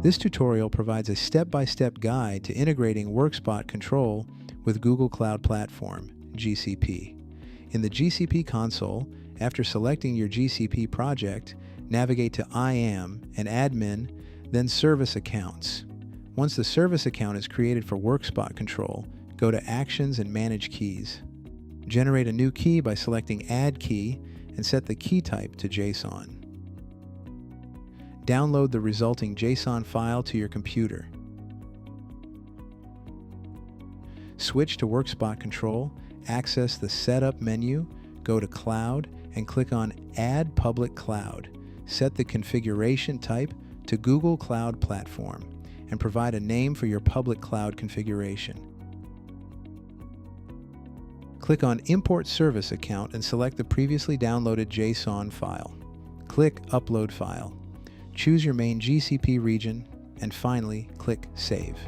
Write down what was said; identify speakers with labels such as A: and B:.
A: This tutorial provides a step-by-step guide to integrating Workspot control with Google Cloud Platform, GCP. In the GCP console, after selecting your GCP project, navigate to IAM and Admin, then Service Accounts. Once the service account is created for Workspot control, go to Actions and Manage Keys. Generate a new key by selecting Add Key and set the key type to JSON. Download the resulting JSON file to your computer. Switch to Workspot control, access the Setup menu, go to Cloud, and click on Add Public Cloud. Set the configuration type to Google Cloud Platform and provide a name for your public cloud configuration. Click on Import Service Account and select the previously downloaded JSON file. Click Upload File. Choose your main GCP region, and finally, click Save.